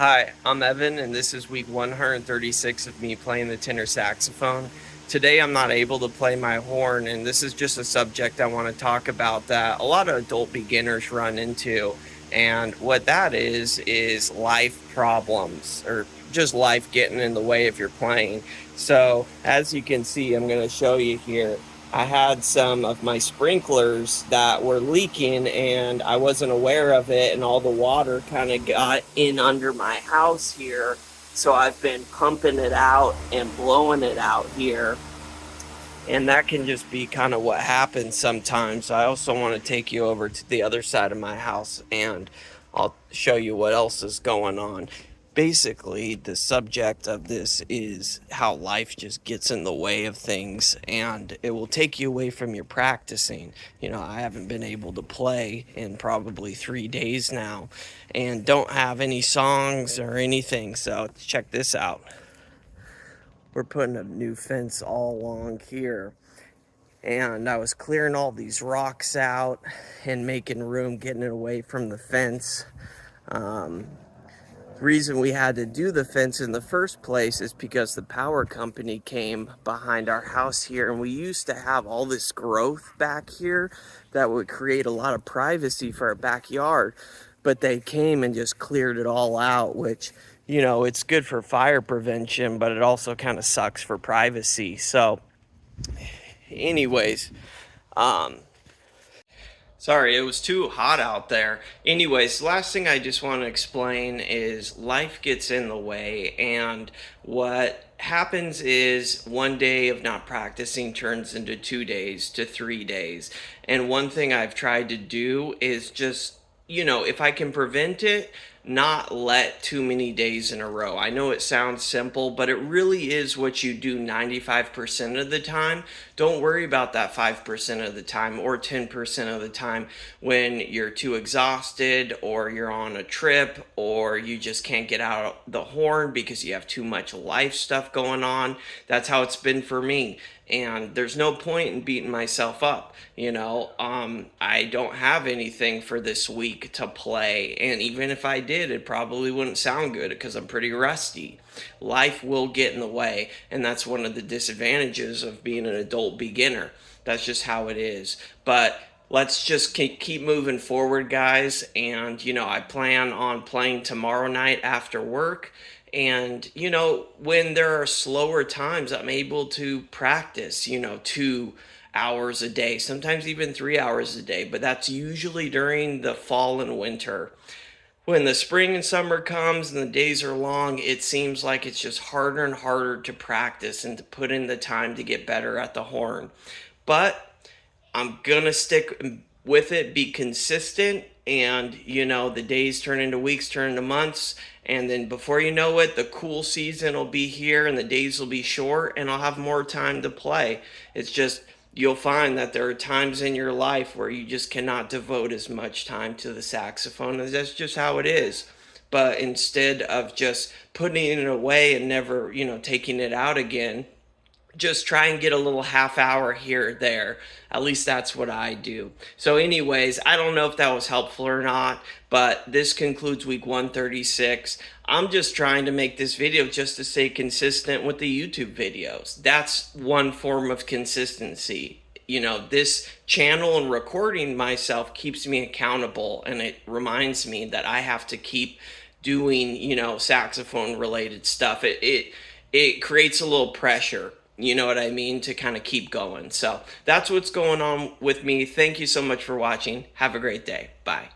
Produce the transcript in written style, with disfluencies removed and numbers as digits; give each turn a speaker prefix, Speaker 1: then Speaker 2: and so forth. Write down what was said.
Speaker 1: Hi, I'm Evan, and this is week 136 of me playing the tenor saxophone. Today I'm not able to play my horn, and this is just a subject I want to talk about that a lot of adult beginners run into. And what that is life problems, or just life getting in the way if you're playing. So, as you can see, I'm going to show you here. I had some of my sprinklers that were leaking and I wasn't aware of it, and all the water kind of got in under my house here. So I've been pumping it out and blowing it out here. And that can just be kind of what happens sometimes. I also want to take you over to the other side of my house and I'll show you what else is going on. Basically, the subject of this is how life just gets in the way of things and it will take you away from your practicing. I haven't been able to play in probably 3 days now and don't have any songs or anything. So check this out. We're putting a new fence all along here, and I was clearing all these rocks out and making room, getting it away from the fence. Reason we had to do the fence in the first place is because the power company came behind our house here, and we used to have all this growth back here that would create a lot of privacy for our backyard, but they came and just cleared it all out, which it's good for fire prevention, but it also kind of sucks for privacy. So anyways, sorry, it was too hot out there. Anyways, last thing I just want to explain is life gets in the way, and what happens is one day of not practicing turns into 2 days to 3 days. And one thing I've tried to do is just, if I can prevent it, not let too many days in a row. I know it sounds simple, but it really is what you do 95% of the time. Don't worry about that 5% of the time or 10% of the time when you're too exhausted or you're on a trip or you just can't get out the horn because you have too much life stuff going on. That's how it's been for me. And there's no point in beating myself up. I don't have anything for this week to play. And even if I did, it probably wouldn't sound good because I'm pretty rusty. Life will get in the way. And that's one of the disadvantages of being an adult beginner. That's just how it is. But let's just keep moving forward, guys. And, I plan on playing tomorrow night after work. And, when there are slower times, I'm able to practice, 2 hours a day, sometimes even 3 hours a day. But that's usually during the fall and winter. When the spring and summer comes and the days are long, it seems like it's just harder and harder to practice and to put in the time to get better at the horn. But I'm gonna stick with it, be consistent, and the days turn into weeks, turn into months, and then before you know it, the cool season will be here and the days will be short and I'll have more time to play. It's just you'll find that there are times in your life where you just cannot devote as much time to the saxophone, and that's just how it is. But instead of just putting it away and never, taking it out again, just try and get a little half hour here or there. At least that's what I do. So anyways, I don't know if that was helpful or not, but this concludes week 136. I'm just trying to make this video just to stay consistent with the YouTube videos. That's one form of consistency. This channel and recording myself keeps me accountable, and it reminds me that I have to keep doing, saxophone related stuff. It creates a little pressure. You know what I mean? To kind of keep going. So that's what's going on with me. Thank you so much for watching. Have a great day. Bye.